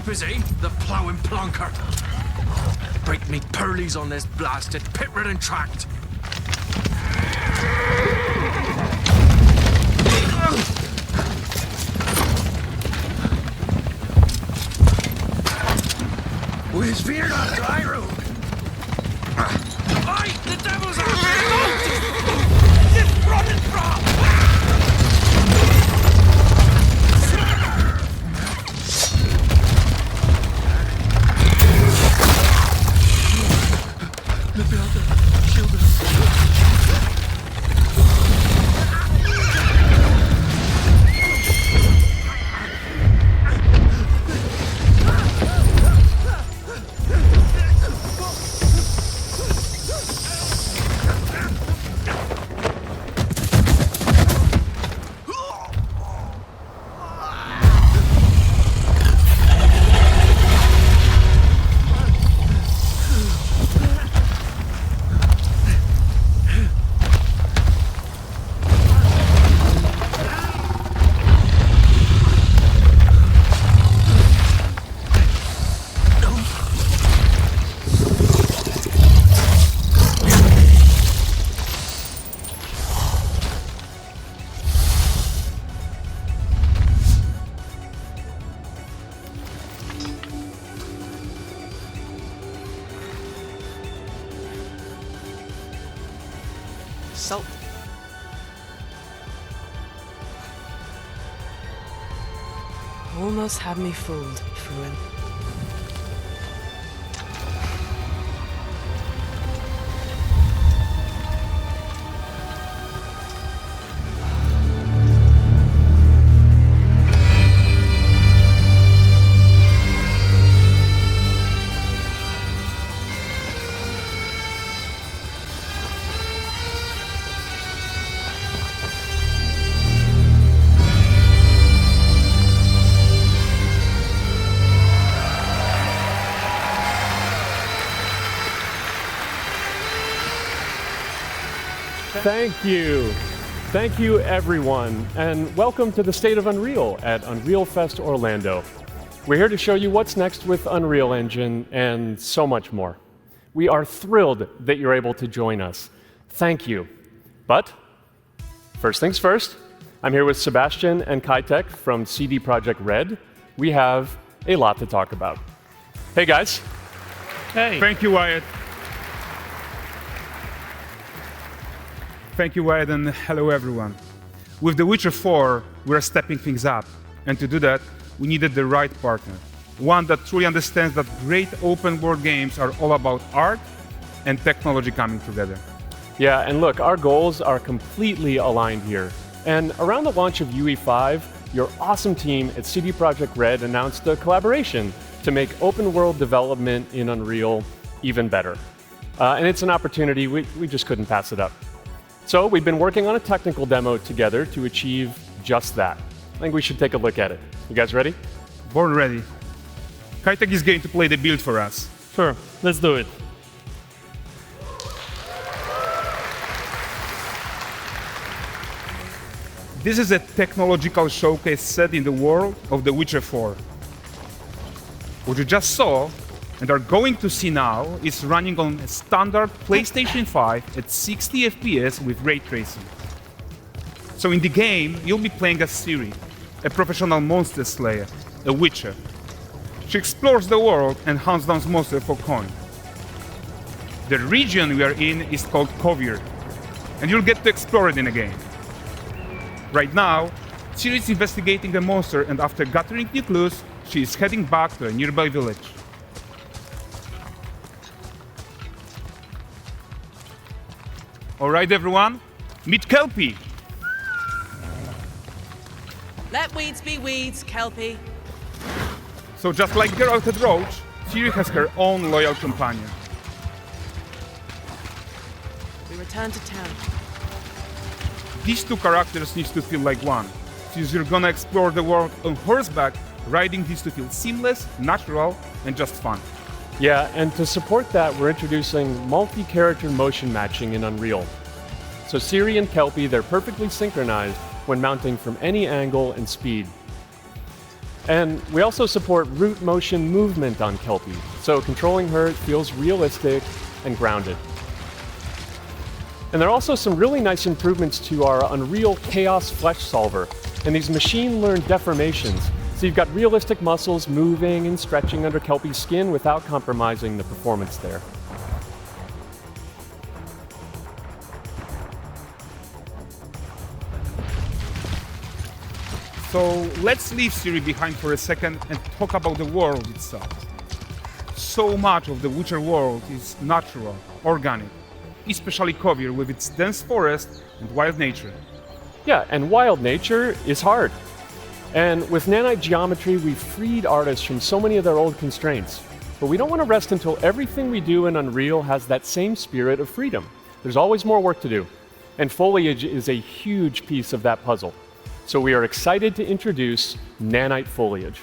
Is he? The ploughing plonker. Break me pearlies on this blasted pit-ridden tract. Where's Veer not to Iroh? Aye, the devil's after me! It's running from! Salt. Almost had me fooled, Fruin. Thank you. Thank you, everyone, and welcome to the State of Unreal at Unreal Fest Orlando. We're here to show you what's next with Unreal Engine and so much more. We are thrilled that you're able to join us. Thank you. But first things first, I'm here with Sebastian and Kaitek from CD Projekt Red. We have a lot to talk about. Hey, guys. Hey. Thank you, Wyatt. Thank you, Wyatt, and hello, everyone. With The Witcher 4, we're stepping things up. And to do that, we needed the right partner. One that truly understands that great open-world games are all about art and technology coming together. Yeah, and look, our goals are completely aligned here. And around the launch of UE5, your awesome team at CD Projekt Red announced a collaboration to make open-world development in Unreal even better. And it's an opportunity, we just couldn't pass it up. So we've been working on a technical demo together to achieve just that. I think we should take a look at it. You guys ready? Born ready. Kaitek is going to play the build for us. Sure, let's do it. This is a technological showcase set in the world of The Witcher 4. What you just saw and are going to see now is running on a standard PlayStation 5 at 60 FPS with ray tracing. So in the game, you'll be playing as Ciri, a professional monster slayer, a witcher. She explores the world and hunts down monsters for coin. The region we are in is called Kovir, and you'll get to explore it in the game. Right now, Ciri is investigating the monster, and after gathering new clues, she is heading back to a nearby village. All right, everyone, Meet Kelpie. Let weeds be weeds, Kelpie. So just like Geralt and Roach, Ciri has her own loyal companion. We return to town. These two characters need to feel like one. Since you're gonna explore the world on horseback, riding needs to feel seamless, natural, and just fun. Yeah, and to support that, we're introducing multi-character motion matching in Unreal. So Ciri and Kelpie, they're perfectly synchronized when mounting from any angle and speed. And we also support root motion movement on Kelpie, so controlling her feels realistic and grounded. And there are also some really nice improvements to our Unreal Chaos Flesh Solver and these machine-learned deformations. So you've got realistic muscles moving and stretching under Kelpie's skin without compromising the performance there. So let's leave Ciri behind for a second and talk about the world itself. So much of the Witcher world is natural, organic, especially Kovir with its dense forest and wild nature. Yeah, and wild nature is hard. And with nanite geometry, we've freed artists from so many of their old constraints. But we don't want to rest until everything we do in Unreal has that same spirit of freedom. There's always more work to do. And foliage is a huge piece of that puzzle. So we are excited to introduce nanite foliage.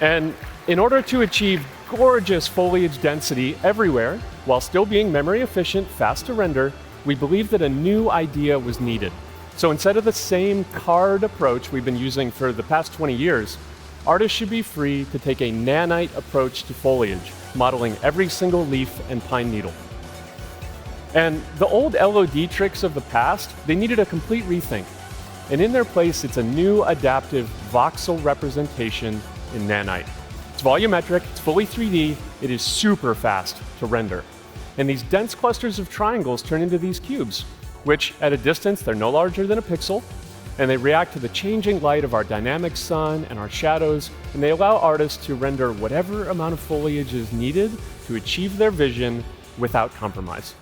And in order to achieve gorgeous foliage density everywhere, while still being memory efficient, fast to render, we believe that a new idea was needed. So instead of the same card approach we've been using for the past 20 years, artists should be free to take a nanite approach to foliage, modeling every single leaf and pine needle. And the old LOD tricks of the past, they needed a complete rethink. And in their place, it's a new adaptive voxel representation in nanite. It's volumetric, it's fully 3D, it is super fast to render. And these dense clusters of triangles turn into these cubes, which at a distance, they're no larger than a pixel, and they react to the changing light of our dynamic sun and our shadows, and they allow artists to render whatever amount of foliage is needed to achieve their vision without compromise.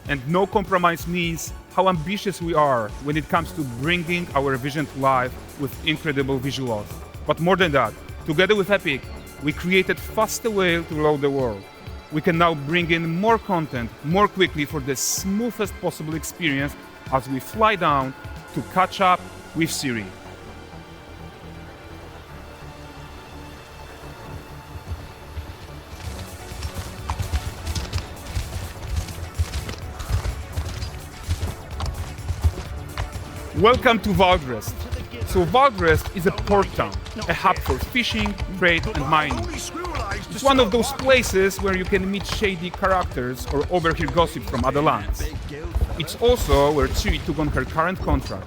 And no compromise means how ambitious we are when it comes to bringing our vision to life with incredible visuals. But more than that, together with Epic, we created faster way to load the world. We can now bring in more content more quickly for the smoothest possible experience as we fly down to catch up with Ciri. Welcome to Valdrest. So Valdrest is a port town, a hub for fishing, trade and mining. It's one of those places where you can meet shady characters or overhear gossip from other lands. It's also where Ciri took on her current contract.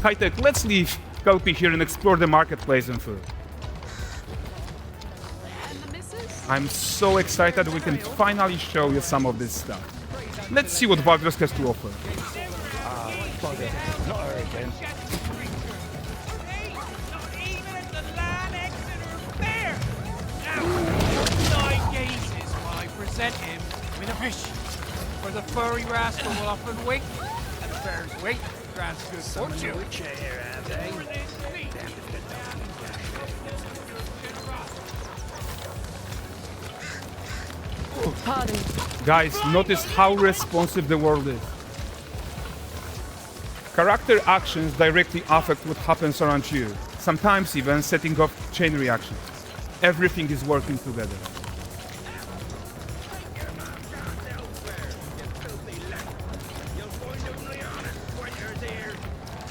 High-tech, let's leave Kelpie here and explore the marketplace and food. I'm so excited we can finally show you some of this stuff. Let's see what Valdrest has to offer. Not her again. Present him with a fish, for the furry rascal will often wink, and the bear's weight grants good fortune. Pardon. Guys, notice how responsive the world is. Character actions directly affect what happens around you, sometimes even setting off chain reactions. Everything is working together.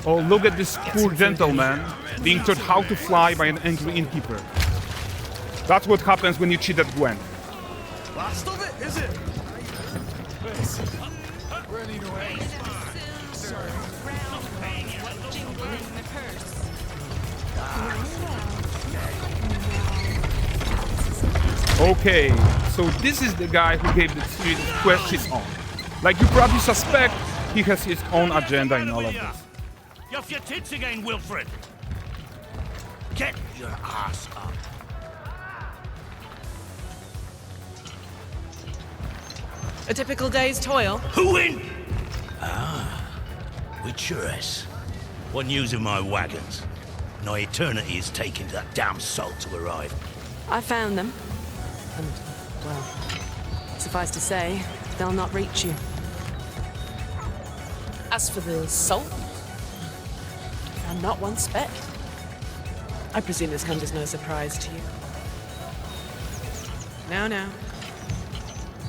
Oh, look at this poor gentleman being taught how to fly by an angry innkeeper. That's what happens when you cheat at Gwen. Last of it, is it? Okay, so this is the guy who gave the street quest his own. Like you probably suspect, he has his own agenda in all of this. You're off your tits again, Wilfred. Get your ass up. A typical day's toil. Who in? Witcheress. What news of my wagons? No eternity is taking that damn salt to arrive. I found them. And, well, suffice to say, they'll not reach you. As for the salt, found not one speck. I presume this comes as no surprise to you. Now.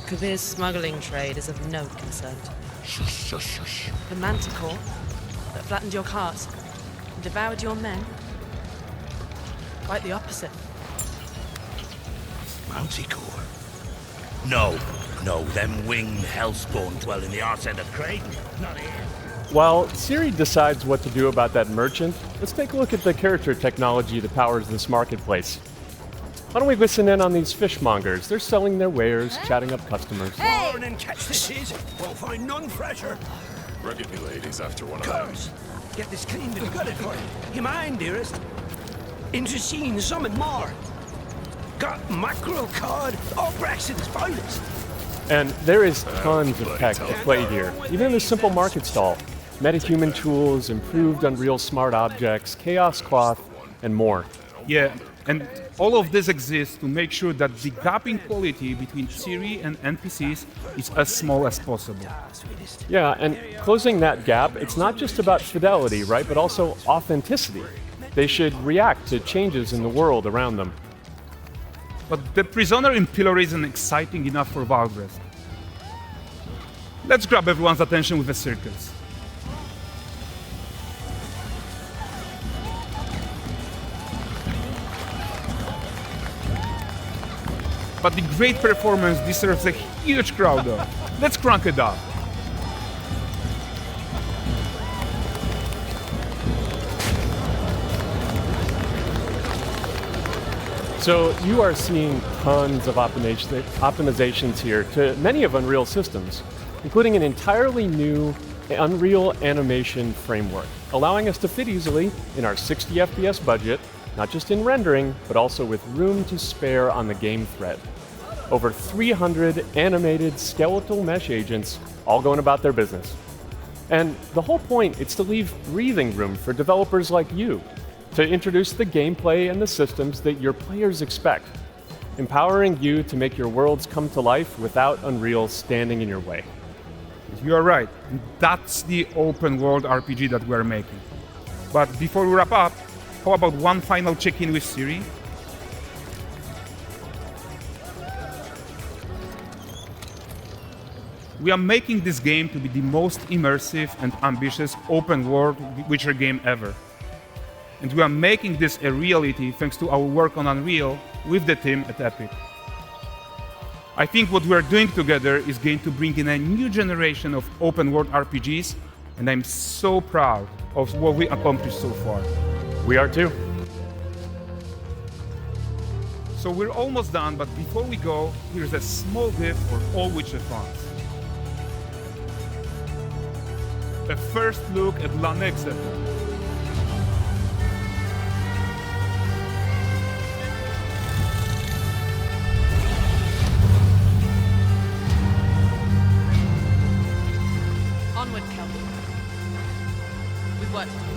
Kavir's smuggling trade is of no concern to me. Shush. The manticore that flattened your cart and devoured your men? Quite the opposite. Manticore? No, them winged hellspawn dwell in the arse end of Creighton. Not here. While Siri decides what to do about that merchant, let's take a look at the character technology that powers this marketplace. Why don't we listen in on these fishmongers? They're selling their wares, chatting up customers. Morning, catch this is. Won't find none fresher. Rugged me ladies after one of them. Comes. Get this cleaned and gutted for you. You mind, dearest? Into seeing something more. Got mackerel, cod, all Brexit's finest. And there is tons of tech at play here, even in this simple market stall. Metahuman tools, improved Unreal smart objects, chaos cloth, and more. Yeah, and all of this exists to make sure that the gap in quality between Siri and NPCs is as small as possible. Yeah, and closing that gap, it's not just about fidelity, right, but also authenticity. They should react to changes in the world around them. But the prisoner in Pillory isn't exciting enough for Valgrest. Let's grab everyone's attention with a circus. But the great performance deserves a huge crowd though. Let's crank it up. So you are seeing tons of optimizations here to many of Unreal's systems, including an entirely new Unreal animation framework, allowing us to fit easily in our 60 FPS budget, not just in rendering, but also with room to spare on the game thread. Over 300 animated skeletal mesh agents all going about their business. And the whole point is to leave breathing room for developers like you to introduce the gameplay and the systems that your players expect, empowering you to make your worlds come to life without Unreal standing in your way. You are right. That's the open world RPG that we're making. But before we wrap up, how about one final check-in with Siri? We are making this game to be the most immersive and ambitious open world Witcher game ever. And we are making this a reality thanks to our work on Unreal with the team at Epic. I think what we are doing together is going to bring in a new generation of open world RPGs, and I'm so proud of what we accomplished so far. We are too. So we're almost done, but before we go, here's a small gift for all Witcher fans. A first look at Lanexet. Onward, Kelvin. We've work to do.